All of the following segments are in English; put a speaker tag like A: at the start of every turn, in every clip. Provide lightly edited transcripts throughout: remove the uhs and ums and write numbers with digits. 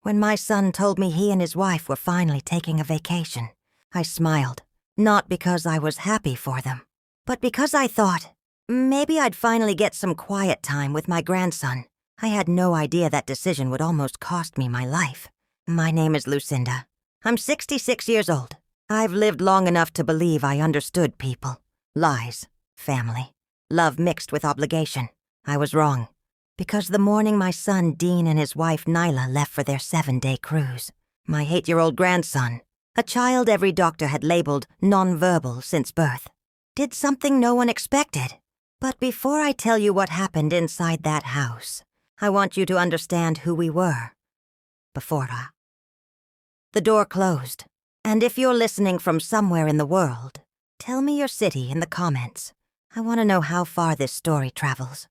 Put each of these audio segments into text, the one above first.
A: When my son told me he and his wife were finally taking a vacation, I smiled, not because I was happy for them, but because I thought, maybe I'd finally get some quiet time with my grandson. I had no idea that decision would almost cost me my life. My name is Lucinda. I'm 66 years old. I've lived long enough to believe I understood people, lies, family, love mixed with obligation. I was wrong. Because the morning my son Dean and his wife Nyla left for their 7-day cruise, my 8-year-old grandson, a child every doctor had labeled nonverbal since birth, did something no one expected. But before I tell you what happened inside that house, I want you to understand who we were. Before that. The door closed, and if you're listening from somewhere in the world, tell me your city in the comments. I want to know how far this story travels.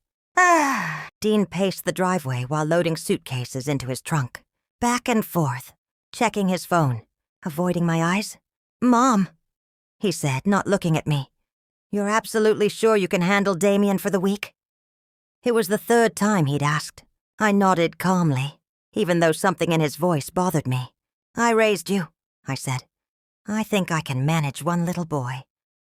A: Dean paced the driveway while loading suitcases into his trunk, back and forth, checking his phone, avoiding my eyes. "Mom," he said, not looking at me. "You're absolutely sure you can handle Damien for the week?" It was the 3rd time he'd asked. I nodded calmly, even though something in his voice bothered me. "I raised you," I said. "I think I can manage one little boy."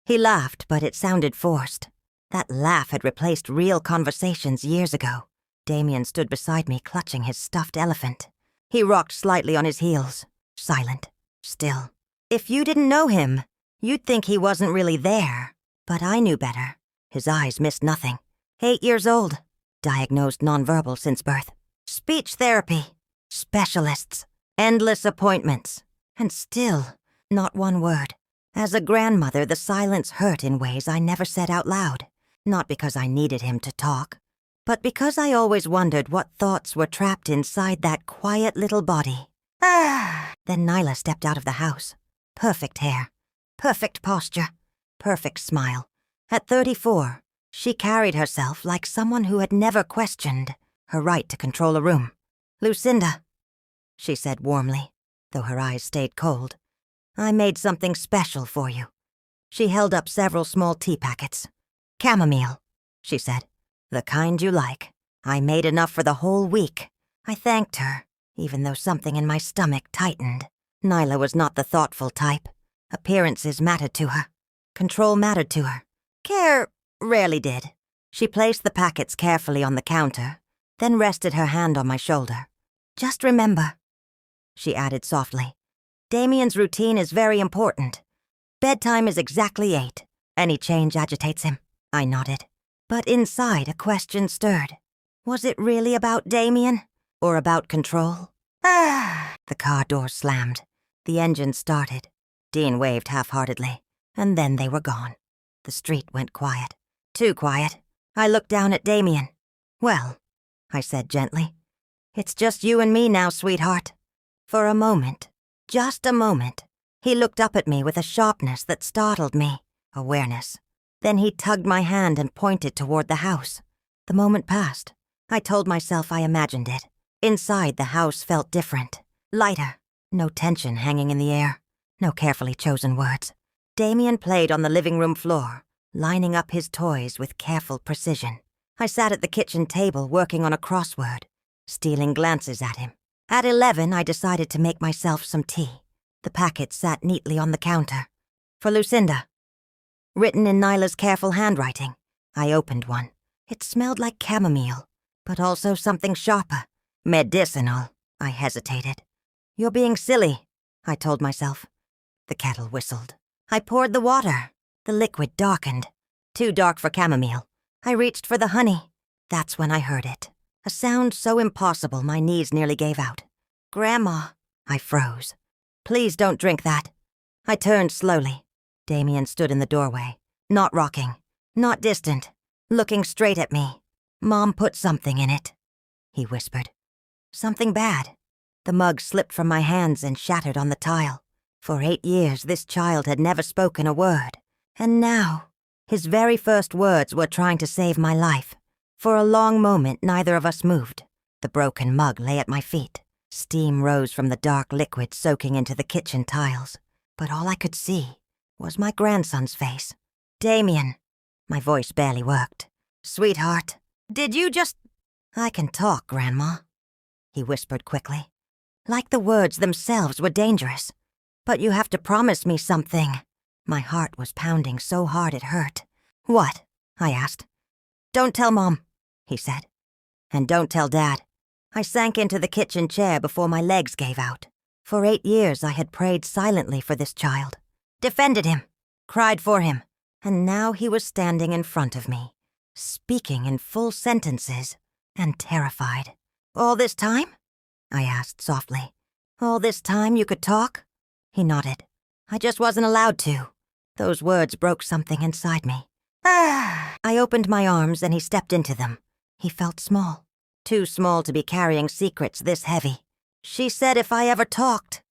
A: He laughed, but it sounded forced. That laugh had replaced real conversations years ago. Damien stood beside me, clutching his stuffed elephant. He rocked slightly on his heels, silent, still. If you didn't know him, you'd think he wasn't really there. But I knew better. His eyes missed nothing. 8 years old, diagnosed nonverbal since birth. Speech therapy, specialists, endless appointments, and still, not one word. As a grandmother, the silence hurt in ways I never said out loud. Not because I needed him to talk, but because I always wondered what thoughts were trapped inside that quiet little body. Then Nyla stepped out of the house. Perfect hair, perfect posture, perfect smile. At 34, she carried herself like someone who had never questioned her right to control a room. "Lucinda," she said warmly, though her eyes stayed cold, "I made something special for you." She held up several small tea packets. "Chamomile," she said. "The kind you like. I made enough for the whole week." I thanked her, even though something in my stomach tightened. Nyla was not the thoughtful type. Appearances mattered to her. Control mattered to her. Care rarely did. She placed the packets carefully on the counter, then rested her hand on my shoulder. "Just remember," she added softly, "Damien's routine is very important. Bedtime is exactly 8. Any change agitates him." I nodded. But inside, a question stirred. Was it really about Damien? Or about control? The car door slammed. The engine started. Dean waved half-heartedly, and then they were gone. The street went quiet. Too quiet. I looked down at Damien. "Well," I said gently, "it's just you and me now, sweetheart." For a moment, just a moment, he looked up at me with a sharpness that startled me. Awareness. Then he tugged my hand and pointed toward the house. The moment passed. I told myself I imagined it. Inside, the house felt different. Lighter. No tension hanging in the air. No carefully chosen words. Damien played on the living room floor, lining up his toys with careful precision. I sat at the kitchen table working on a crossword, stealing glances at him. At 11, I decided to make myself some tea. The packet sat neatly on the counter. "For Lucinda." Written in Nyla's careful handwriting. I opened one. It smelled like chamomile, but also something sharper. Medicinal. I hesitated. "You're being silly," I told myself. The kettle whistled. I poured the water. The liquid darkened. Too dark for chamomile. I reached for the honey. That's when I heard it. A sound so impossible my knees nearly gave out. "Grandma." I froze. "Please don't drink that." I turned slowly. Damien stood in the doorway, not rocking, not distant, looking straight at me. "Mom put something in it," he whispered. "Something bad." The mug slipped from my hands and shattered on the tile. For 8 years, this child had never spoken a word. And now, his very first words were trying to save my life. For a long moment, neither of us moved. The broken mug lay at my feet. Steam rose from the dark liquid soaking into the kitchen tiles. But all I could see was my grandson's face. "Damien." My voice barely worked. "Sweetheart, did you just—" "I can talk, Grandma," he whispered quickly. Like the words themselves were dangerous. But you have to promise me something. My heart was pounding so hard it hurt. What? I asked. Don't tell Mom, he said. And don't tell Dad. I sank into the kitchen chair before my legs gave out. For 8 years I had prayed silently for this child, defended him, cried for him, and now he was standing in front of me, speaking in full sentences, and terrified. All this time? I asked softly. All this time you could talk? He nodded. I just wasn't allowed to. Those words broke something inside me. I opened my arms and he stepped into them. He felt small. Too small to be carrying secrets this heavy. She said if I ever talked.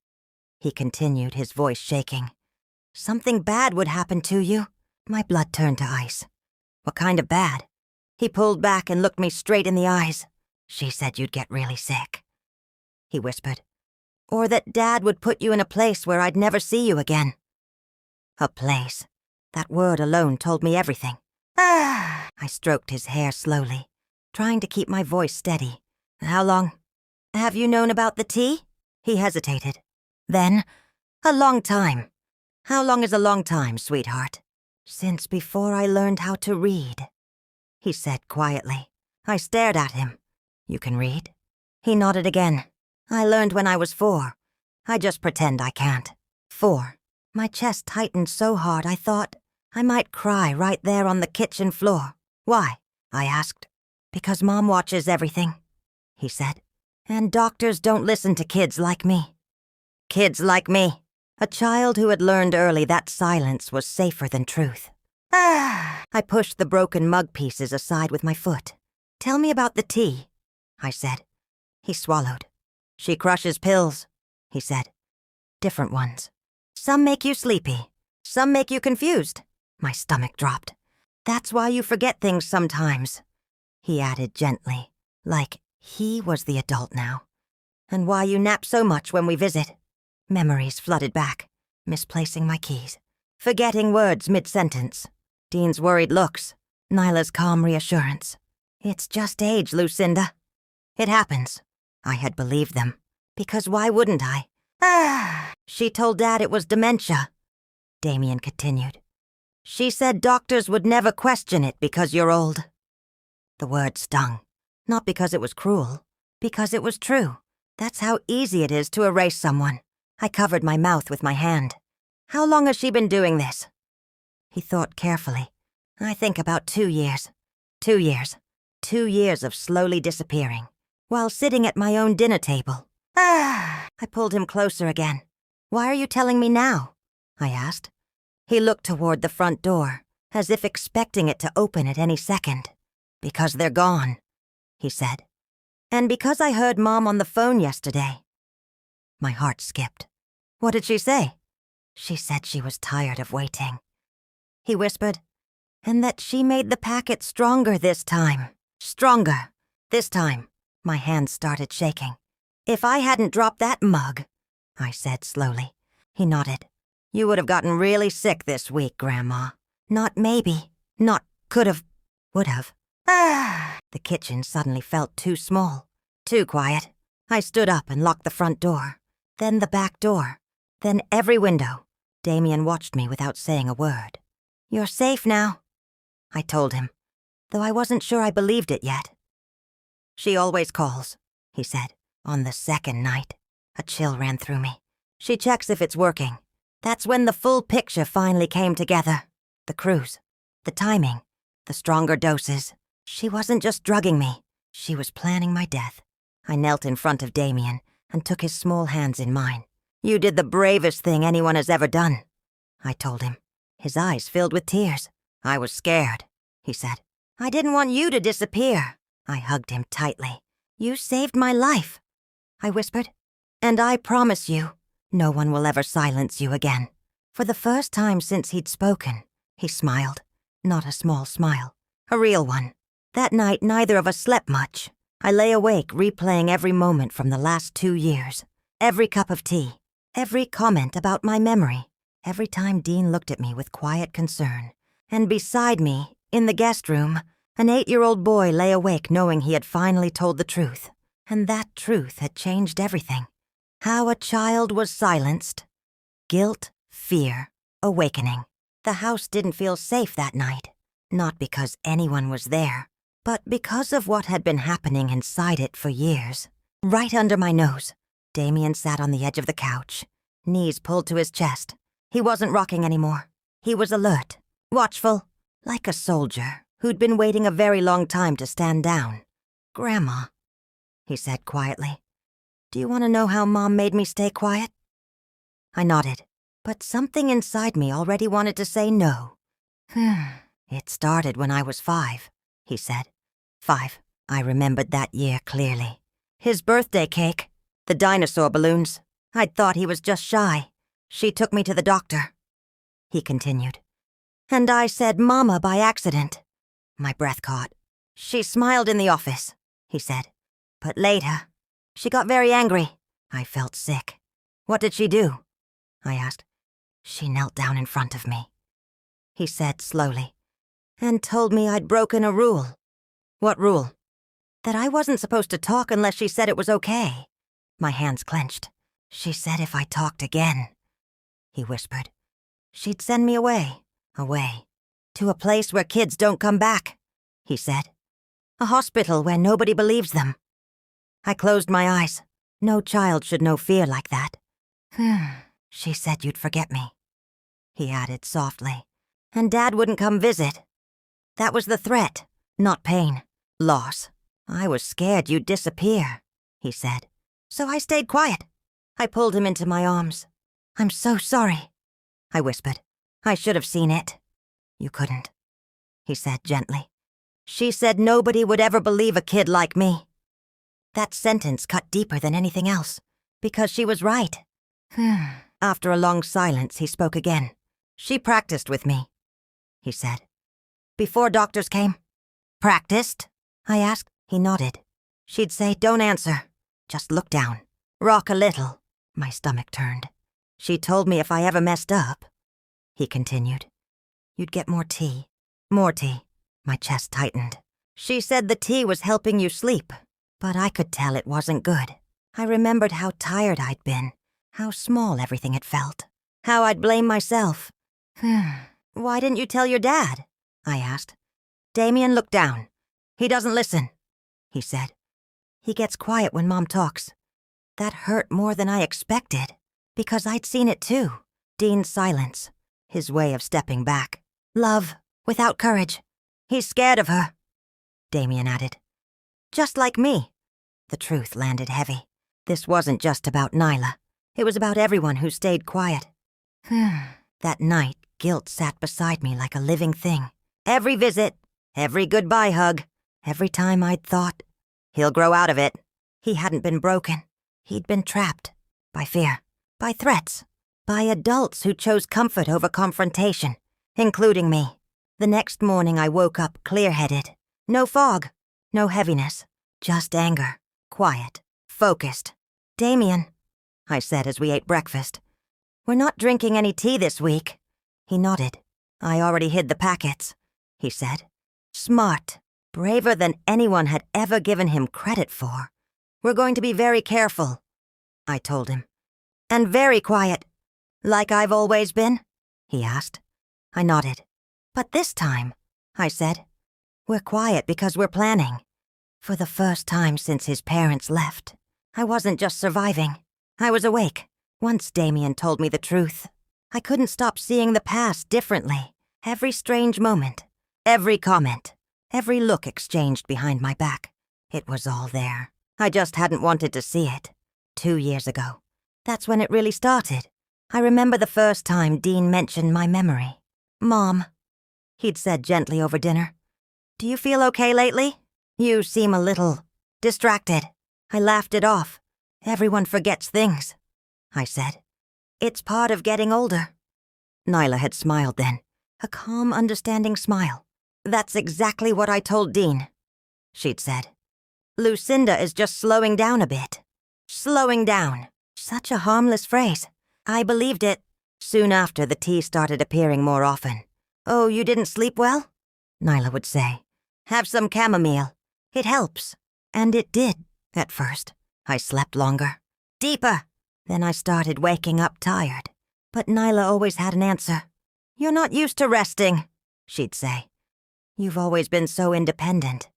A: He continued, his voice shaking. Something bad would happen to you. My blood turned to ice. What kind of bad? He pulled back and looked me straight in the eyes. She said you'd get really sick. He whispered. Or that Dad would put you in a place where I'd never see you again. A place. That word alone told me everything. I stroked his hair slowly, trying to keep my voice steady. How long? Have you known about the tea? He hesitated. Then, a long time. How long is a long time, sweetheart? Since before I learned how to read, he said quietly. I stared at him. You can read? He nodded again. I learned when I was 4. I just pretend I can't. 4. My chest tightened so hard I thought I might cry right there on the kitchen floor. Why? I asked. Because Mom watches everything, he said. And doctors don't listen to kids like me. Kids like me. A child who had learned early that silence was safer than truth. I pushed the broken mug pieces aside with my foot. Tell me about the tea, I said. He swallowed. She crushes pills, he said. Different ones. Some make you sleepy. Some make you confused. My stomach dropped. That's why you forget things sometimes, he added gently, like he was the adult now. And why you nap so much when we visit. Memories flooded back, misplacing my keys, forgetting words mid-sentence. Dean's worried looks, Nyla's calm reassurance. It's just age, Lucinda. It happens. I had believed them. Because why wouldn't I? She told Dad it was dementia, Damien continued. She said doctors would never question it because you're old. The word stung. Not because it was cruel, because it was true. That's how easy it is to erase someone. I covered my mouth with my hand. How long has she been doing this? He thought carefully. I think about 2 years. 2 years. 2 years of slowly disappearing, while sitting at my own dinner table. I pulled him closer again. Why are you telling me now? I asked. He looked toward the front door, as if expecting it to open at any second. Because they're gone, he said. And because I heard Mom on the phone yesterday. My heart skipped. What did she say? She said she was tired of waiting. He whispered, and that she made the packet stronger this time. Stronger. This time. My hands started shaking. If I hadn't dropped that mug, I said slowly. He nodded. You would have gotten really sick this week, Grandma. Not maybe. Not could have. Would have. The kitchen suddenly felt too small. Too quiet. I stood up and locked the front door. Then the back door. Then every window. Damien watched me without saying a word. You're safe now, I told him, though I wasn't sure I believed it yet. She always calls, he said, on the second night. A chill ran through me. She checks if it's working. That's when the full picture finally came together. The cruise, the timing, the stronger doses. She wasn't just drugging me. She was planning my death. I knelt in front of Damien and took his small hands in mine. You did the bravest thing anyone has ever done, I told him. His eyes filled with tears. I was scared, he said. I didn't want you to disappear. I hugged him tightly. You saved my life, I whispered. And I promise you, no one will ever silence you again. For the first time since he'd spoken, he smiled. Not a small smile, a real one. That night, neither of us slept much. I lay awake replaying every moment from the last 2 years. Every cup of tea, every comment about my memory, every time Dean looked at me with quiet concern. And beside me, in the guest room, an 8-year-old boy lay awake knowing he had finally told the truth. And that truth had changed everything. How a child was silenced. Guilt, fear, awakening. The house didn't feel safe that night. Not because anyone was there, but because of what had been happening inside it for years. Right under my nose, Damien sat on the edge of the couch, knees pulled to his chest. He wasn't rocking anymore. He was alert, watchful, like a soldier who'd been waiting a very long time to stand down. "Grandma," he said quietly, "do you want to know how Mom made me stay quiet?" I nodded, but something inside me already wanted to say no. "It started when I was 5, he said. 5. I remembered that year clearly. His birthday cake, the dinosaur balloons. I'd thought he was just shy. She took me to the doctor." He continued. "And I said Mama by accident." My breath caught. "She smiled in the office," he said. "But later, she got very angry." I felt sick. "What did she do?" I asked. "She knelt down in front of me," he said slowly, "and told me I'd broken a rule." "What rule?" "That I wasn't supposed to talk unless she said it was okay." My hands clenched. "She said if I talked again," he whispered, "she'd send me away. Away. To a place where kids don't come back," he said. "A hospital where nobody believes them." I closed my eyes. No child should know fear like that. "She said you'd forget me," he added softly, "and Dad wouldn't come visit. That was the threat, not pain, loss. I was scared you'd disappear," he said. "So I stayed quiet." I pulled him into my arms. "I'm so sorry," I whispered. "I should have seen it." "You couldn't," he said gently. "She said nobody would ever believe a kid like me." That sentence cut deeper than anything else, because she was right. After a long silence, he spoke again. "She practiced with me," he said. "Before doctors came." "Practiced?" I asked. He nodded. She'd say, "Don't answer. Just look down. Rock a little." My stomach turned. "She told me if I ever messed up," he continued, "you'd get more tea. More tea." My chest tightened. "She said the tea was helping you sleep, but I could tell it wasn't good." I remembered how tired I'd been, how small everything had felt, how I'd blame myself. "Why didn't you tell your dad?" I asked. Damien looked down. "He doesn't listen," he said. "He gets quiet when Mom talks." That hurt more than I expected, because I'd seen it too. Dean's silence, his way of stepping back. Love, without courage. "He's scared of her," Damien added. "Just like me." The truth landed heavy. This wasn't just about Nyla. It was about everyone who stayed quiet. That night, guilt sat beside me like a living thing. Every visit, every goodbye hug, every time I'd thought, "He'll grow out of it." He hadn't been broken. He'd been trapped. By fear. By threats. By adults who chose comfort over confrontation, including me. The next morning I woke up clear-headed. No fog. No heaviness. Just anger. Quiet. Focused. "Damien," I said as we ate breakfast, "we're not drinking any tea this week." He nodded. "I already hid the packets," he said. "Smart. Braver than anyone had ever given him credit for. We're going to be very careful," I told him. "And very quiet. Like I've always been?" he asked. I nodded. "But this time," I said, "we're quiet because we're planning." For the first time since his parents left, I wasn't just surviving. I was awake. Once Damien told me the truth. I couldn't stop seeing the past differently. Every strange moment, every comment, every look exchanged behind my back. It was all there. I just hadn't wanted to see it. 2 years ago. That's when it really started. I remember the first time Dean mentioned my memory. "Mom," he'd said gently over dinner, "do you feel okay lately? You seem a little distracted." I laughed it off. "Everyone forgets things," I said. "It's part of getting older." Nyla had smiled then, a calm, understanding smile. "That's exactly what I told Dean," she'd said. "Lucinda is just slowing down a bit." Slowing down. Such a harmless phrase. I believed it. Soon after, the tea started appearing more often. "Oh, you didn't sleep well?" Nyla would say. "Have some chamomile. It helps." And it did, at first. I slept longer. Deeper. Then I started waking up tired. But Nyla always had an answer. "You're not used to resting," she'd say. "You've always been so independent."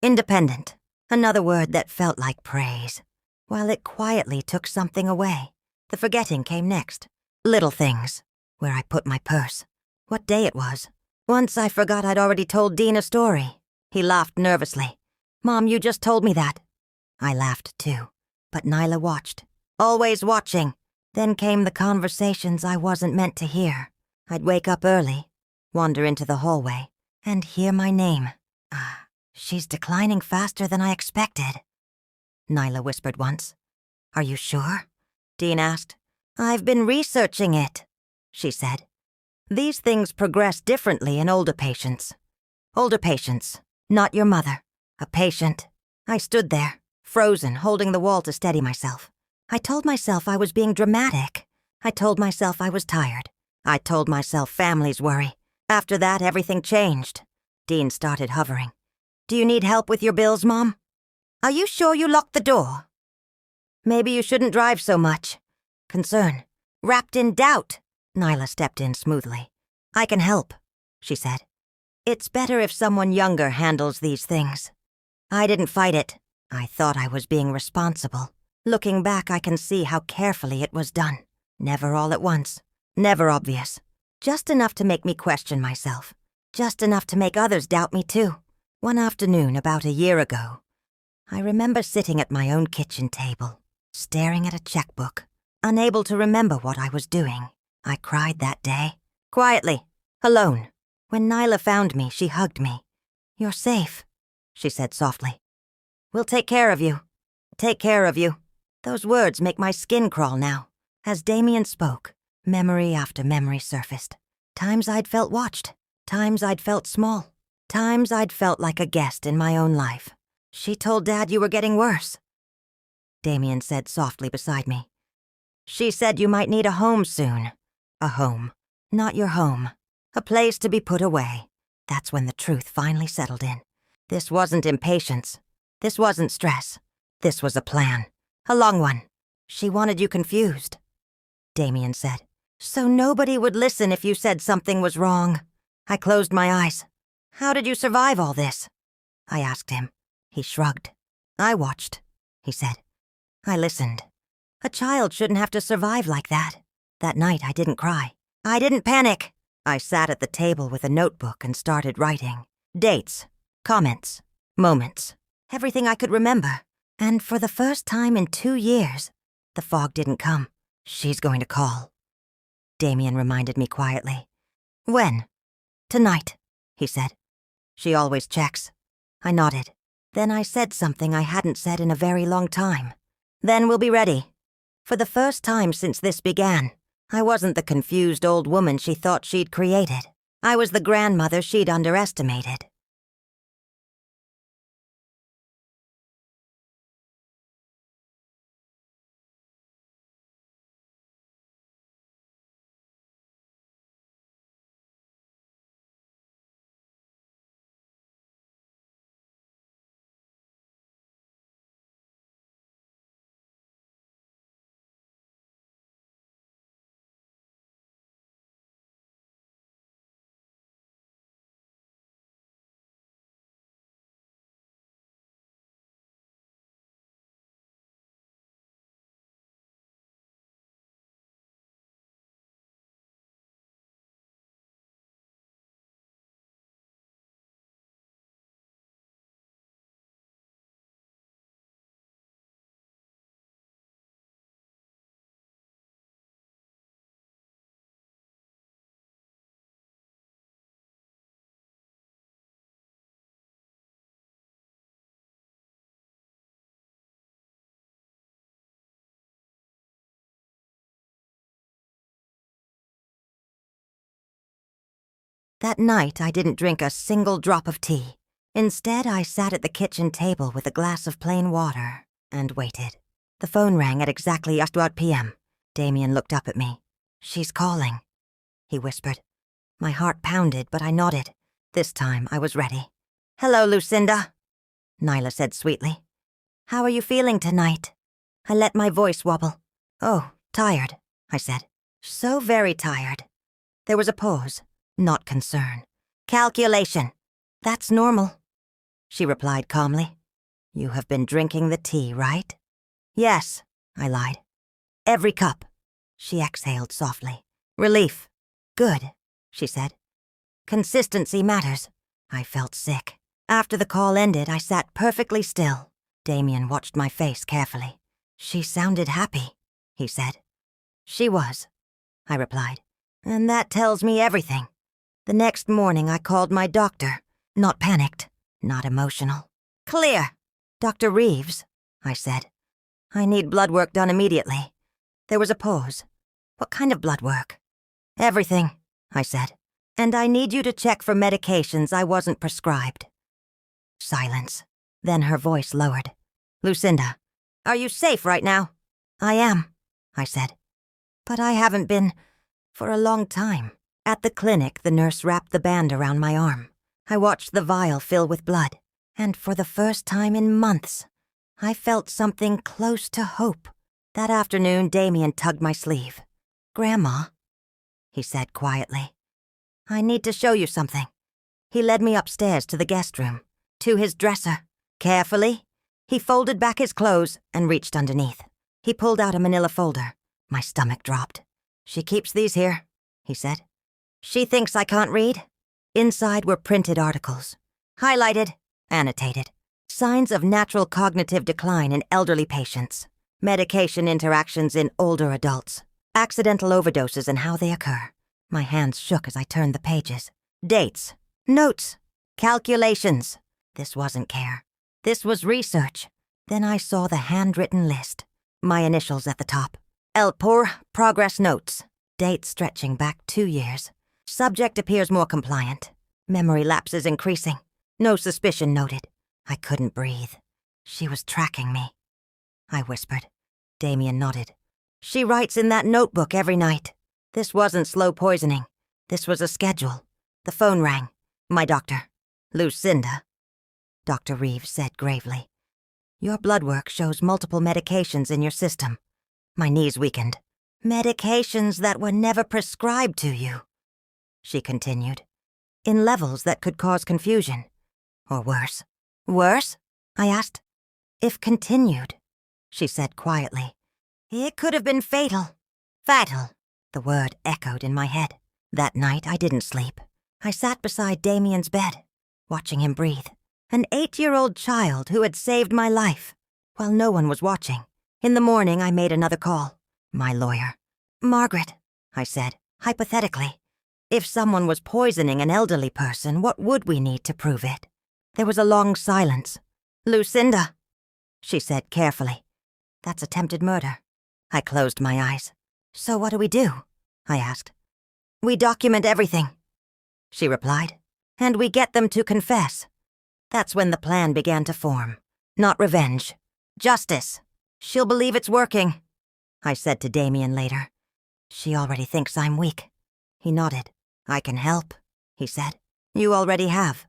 A: Independent, another word that felt like praise. While it quietly took something away, the forgetting came next. Little things. Where I put my purse. What day it was. Once I forgot I'd already told Dean a story. He laughed nervously. "Mom, you just told me that." I laughed too. But Nyla watched. Always watching. Then came the conversations I wasn't meant to hear. I'd wake up early, wander into the hallway, and hear my name. She's declining faster than I expected," Nyla whispered once. "Are you sure?" Dean asked. "I've been researching it," she said. "These things progress differently in older patients. Older patients, not your mother. A patient." I stood there, frozen, holding the wall to steady myself. I told myself I was being dramatic. I told myself I was tired. I told myself families worry. After that, everything changed. Dean started hovering. "Do you need help with your bills, Mom? Are you sure you locked the door? Maybe you shouldn't drive so much." Concern. Wrapped in doubt. Nyla stepped in smoothly. "I can help," she said. "It's better if someone younger handles these things." I didn't fight it. I thought I was being responsible. Looking back, I can see how carefully it was done. Never all at once. Never obvious. Just enough to make me question myself. Just enough to make others doubt me too. One afternoon, about a year ago, I remember sitting at my own kitchen table, staring at a checkbook, unable to remember what I was doing. I cried that day. Quietly. Alone. When Nyla found me, she hugged me. "You're safe," she said softly. "We'll take care of you. Take care of you." Those words make my skin crawl now. As Damien spoke, memory after memory surfaced. Times I'd felt watched. Times I'd felt small. Times I'd felt like a guest in my own life. "She told Dad you were getting worse," Damien said softly beside me. "She said you might need a home soon. A home. Not your home. A place to be put away." That's when the truth finally settled in. This wasn't impatience. This wasn't stress. This was a plan. A long one. "She wanted you confused," Damien said. "So nobody would listen if you said something was wrong." I closed my eyes. "How did you survive all this?" I asked him. He shrugged. "I watched," he said. I listened. A child shouldn't have to survive like that. That night I didn't cry. I didn't panic. I sat at the table with a notebook and started writing. Dates, comments, moments, everything I could remember. And for the first time in 2 years, the fog didn't come. "She's going to call," Damien reminded me quietly. "When?" "Tonight," he said. "She always checks." I nodded. Then I said something I hadn't said in a very long time. "Then we'll be ready." For the first time since this began, I wasn't the confused old woman she thought she'd created. I was the grandmother she'd underestimated. That night, I didn't drink a single drop of tea. Instead, I sat at the kitchen table with a glass of plain water and waited. The phone rang at exactly 8 p.m. Damien looked up at me. "She's calling," he whispered. My heart pounded, but I nodded. This time, I was ready. "Hello, Lucinda," Nyla said sweetly. "How are you feeling tonight?" I let my voice wobble. "Oh, Tired, I said. So very tired. There was a pause, not concern. Calculation. That's normal, she replied calmly. You have been drinking the tea, right? Yes, I lied. Every cup. She exhaled softly. Relief. Good, she said. Consistency matters. I felt sick. After the call ended, I sat perfectly still. Damien watched my face carefully. She sounded happy, he said. She was, I replied. And that tells me everything. The next morning I called my doctor. Not panicked, not emotional. Clear. Dr. Reeves, I said. I need blood work done immediately. There was a pause. What kind of blood work? Everything, I said. And I need you to check for medications I wasn't prescribed. Silence. Then her voice lowered. Lucinda, are you safe right now? I am, I said. But I haven't been for a long time. At the clinic, the nurse wrapped the band around my arm. I watched the vial fill with blood, and for the first time in months, I felt something close to hope. That afternoon, Damien tugged my sleeve. Grandma, he said quietly, I need to show you something. He led me upstairs to the guest room, to his dresser. Carefully, he folded back his clothes and reached underneath. He pulled out a manila folder. My stomach dropped. She keeps these here, he said. She thinks I can't read? Inside were printed articles. Highlighted, annotated. Signs of natural cognitive decline in elderly patients. Medication interactions in older adults. Accidental overdoses and how they occur. My hands shook as I turned the pages. Dates. Notes. Calculations. This wasn't care. This was research. Then I saw the handwritten list. My initials at the top. Elpor progress notes. Date stretching back 2 years. Subject appears more compliant. Memory lapses increasing. No suspicion noted. I couldn't breathe. She was tracking me. I whispered. Damien nodded. She writes in that notebook every night. This wasn't slow poisoning. This was a schedule. The phone rang. My doctor. Lucinda. Dr. Reeves said gravely. Your blood work shows multiple medications in your system. My knees weakened. Medications that were never prescribed to you, she continued. In levels that could cause confusion. Or worse. Worse? I asked. If continued, she said quietly. It could have been fatal. Fatal. The word echoed in my head. That night I didn't sleep. I sat beside Damien's bed, watching him breathe. An 8-year-old child who had saved my life, while no one was watching. In the morning I made another call. My lawyer. Margaret, I said, hypothetically. If someone was poisoning an elderly person, what would we need to prove it? There was a long silence. Lucinda, she said carefully. That's attempted murder. I closed my eyes. So what do we do? I asked. We document everything, she replied. And we get them to confess. That's when the plan began to form. Not revenge. Justice. She'll believe it's working, I said to Damien later. She already thinks I'm weak. He nodded. I can help, he said. You already have,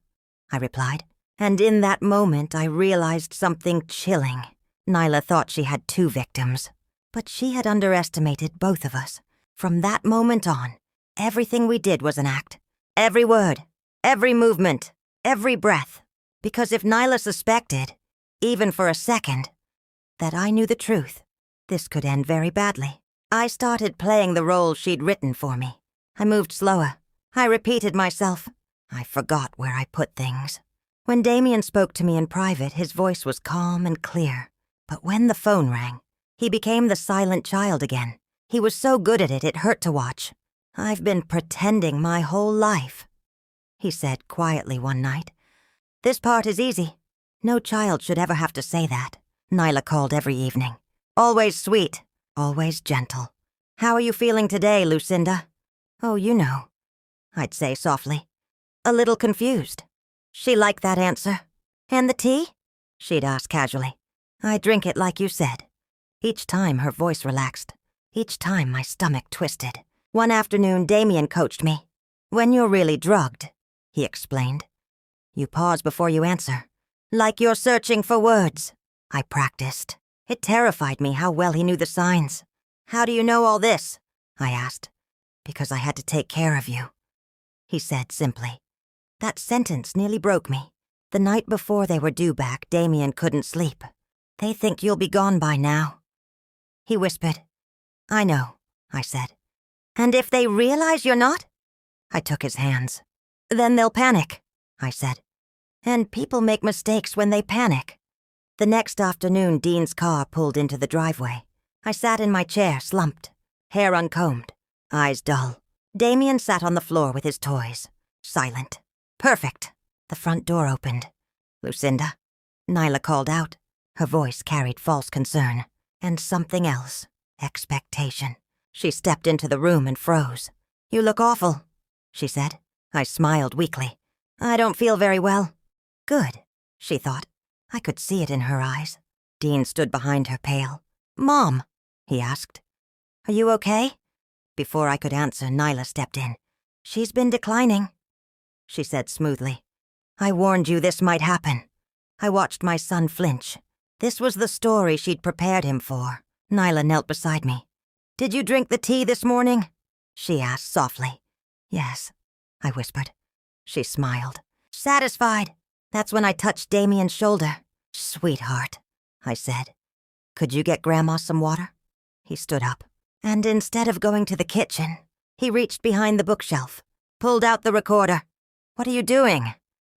A: I replied. And in that moment I realized something chilling. Nyla thought she had 2 victims, but she had underestimated both of us. From that moment on, everything we did was an act. Every word, every movement, every breath. Because if Nyla suspected, even for a second, that I knew the truth, this could end very badly. I started playing the role she'd written for me. I moved slower. I repeated myself. I forgot where I put things. When Damien spoke to me in private, his voice was calm and clear. But when the phone rang, he became the silent child again. He was so good at it, it hurt to watch. I've been pretending my whole life, he said quietly one night. This part is easy. No child should ever have to say that. Nyla called every evening. Always sweet, always gentle. How are you feeling today, Lucinda? Oh, you know, I'd say softly. A little confused. She liked that answer. And the tea? She'd ask casually. I drink it like you said. Each time her voice relaxed. Each time my stomach twisted. One afternoon, Damien coached me. When you're really drugged, he explained. You pause before you answer. Like you're searching for words. I practiced. It terrified me how well he knew the signs. How do you know all this? I asked. Because I had to take care of you, he said simply. That sentence nearly broke me. The night before they were due back, Damien couldn't sleep. They think you'll be gone by now. He whispered. I know, I said. And if they realize you're not? I took his hands. Then they'll panic, I said. And people make mistakes when they panic. The next afternoon, Dean's car pulled into the driveway. I sat in my chair, slumped, hair uncombed, eyes dull. Damien sat on the floor with his toys, silent. Perfect. The front door opened. Lucinda, Nyla called out. Her voice carried false concern. And something else. Expectation. She stepped into the room and froze. You look awful, she said. I smiled weakly. I don't feel very well. Good, she thought. I could see it in her eyes. Dean stood behind her, pale. Mom, he asked. Are you okay? Before I could answer, Nyla stepped in. She's been declining, she said smoothly. I warned you this might happen. I watched my son flinch. This was the story she'd prepared him for. Nyla knelt beside me. Did you drink the tea this morning? She asked softly. Yes, I whispered. She smiled. Satisfied. That's when I touched Damien's shoulder. Sweetheart, I said. Could you get Grandma some water? He stood up. And instead of going to the kitchen, he reached behind the bookshelf, pulled out the recorder. What are you doing?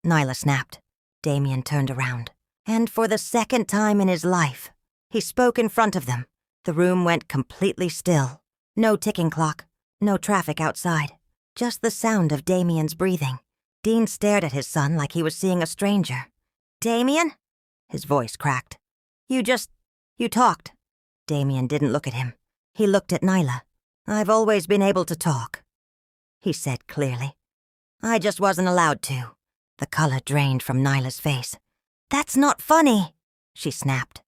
A: Nyla snapped. Damien turned around. And for the second time in his life, he spoke in front of them. The room went completely still. No ticking clock, no traffic outside. Just the sound of Damien's breathing. Dean stared at his son like he was seeing a stranger. Damien? His voice cracked. You talked. Damien didn't look at him. He looked at Nyla. I've always been able to talk, he said clearly. I just wasn't allowed to. The color drained from Nyla's face. That's not funny, she snapped.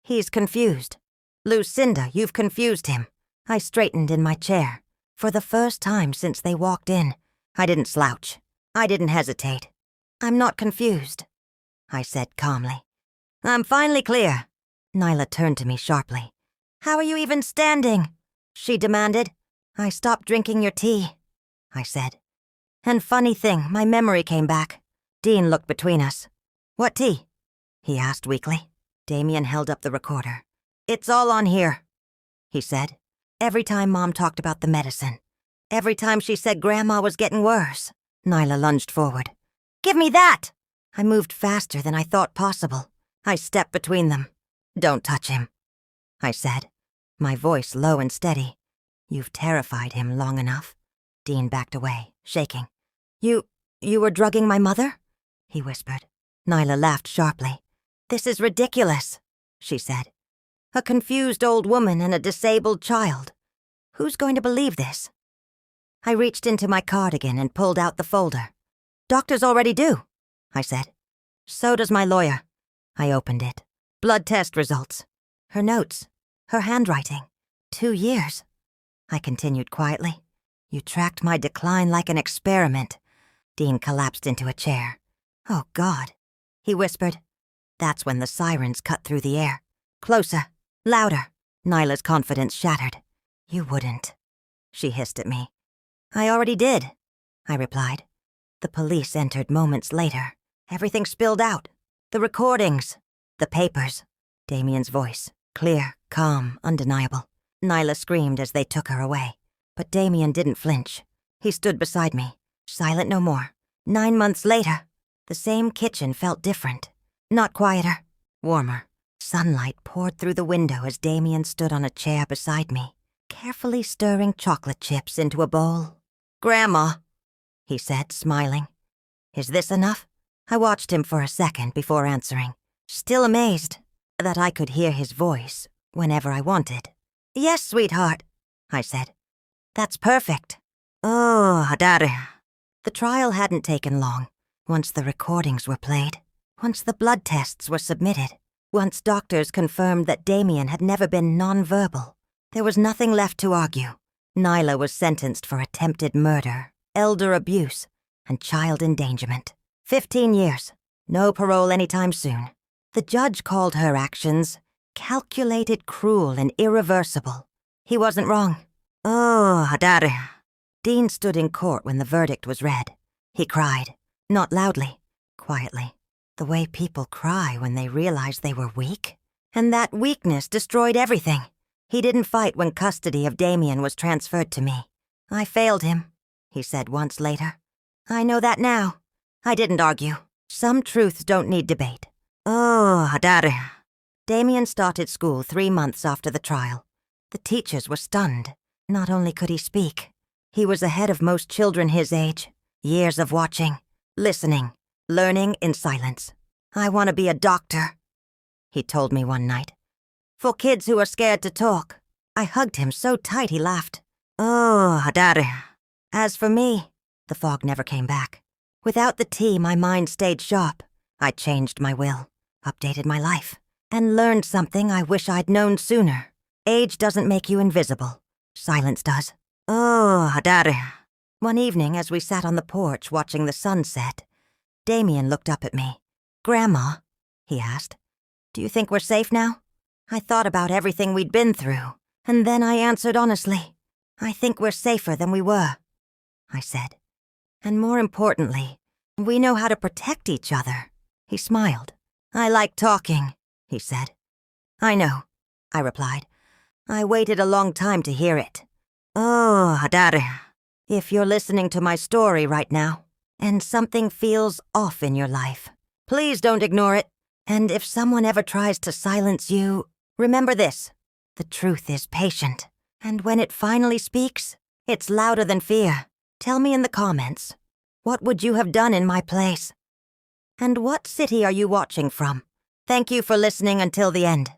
A: He's confused. Lucinda, you've confused him. I straightened in my chair. For the first time since they walked in, I didn't slouch. I didn't hesitate. I'm not confused, I said calmly. I'm finally clear. Nyla turned to me sharply. How are you even standing? She demanded. I stopped drinking your tea, I said. And funny thing, my memory came back. Dean looked between us. What tea? He asked weakly. Damien held up the recorder. It's all on here, he said. Every time Mom talked about the medicine. Every time she said Grandma was getting worse. Nyla lunged forward. Give me that! I moved faster than I thought possible. I stepped between them. Don't touch him, I said, my voice low and steady. You've terrified him long enough. Dean backed away, shaking. You were drugging my mother? He whispered. Nyla laughed sharply. This is ridiculous, she said. A confused old woman and a disabled child. Who's going to believe this? I reached into my cardigan and pulled out the folder. Doctors already do, I said. So does my lawyer. I opened it. Blood test results. Her notes. Her handwriting. 2 years. I continued quietly. You tracked my decline like an experiment. Dean collapsed into a chair. Oh, God, he whispered. That's when the sirens cut through the air. Closer. Louder. Nyla's confidence shattered. You wouldn't, she hissed at me. I already did, I replied. The police entered moments later. Everything spilled out. The recordings. The papers. Damien's voice. Clear, calm, undeniable. Nyla screamed as they took her away. But Damien didn't flinch. He stood beside me, silent no more. 9 months later, the same kitchen felt different. Not quieter, warmer. Sunlight poured through the window as Damien stood on a chair beside me, carefully stirring chocolate chips into a bowl. Grandma, he said, smiling. Is this enough? I watched him for a second before answering, still amazed that I could hear his voice whenever I wanted. Yes, sweetheart, I said. That's perfect. Oh, Daddy. The trial hadn't taken long. Once the recordings were played, once the blood tests were submitted, once doctors confirmed that Damien had never been nonverbal, there was nothing left to argue. Nyla was sentenced for attempted murder, elder abuse, and child endangerment. 15 years. No parole anytime soon. The judge called her actions calculated, cruel, and irreversible. He wasn't wrong. Oh, Daddy. Dean stood in court when the verdict was read. He cried, not loudly, quietly, the way people cry when they realize they were weak. And that weakness destroyed everything. He didn't fight when custody of Damien was transferred to me. I failed him, he said once later. I know that now. I didn't argue. Some truths don't need debate. Oh, Daddy. Damien started school 3 months after the trial. The teachers were stunned. Not only could he speak, he was ahead of most children his age. Years of watching, listening, learning in silence. I want to be a doctor, he told me one night. For kids who are scared to talk. I hugged him so tight he laughed. Oh, Daddy. As for me, the fog never came back. Without the tea, my mind stayed sharp. I changed my will, updated my life, and learned something I wish I'd known sooner. Age doesn't make you invisible. Silence does. Oh, Daddy. One evening, as we sat on the porch watching the sunset, Damien looked up at me. Grandma, he asked, do you think we're safe now? I thought about everything we'd been through, and then I answered honestly. I think we're safer than we were, I said. And more importantly, we know how to protect each other. He smiled. I like talking, he said. I know, I replied. I waited a long time to hear it. Oh, Daddy. If you're listening to my story right now, and something feels off in your life, please don't ignore it. And if someone ever tries to silence you, remember this. The truth is patient. And when it finally speaks, it's louder than fear. Tell me in the comments, what would you have done in my place? And what city are you watching from? Thank you for listening until the end.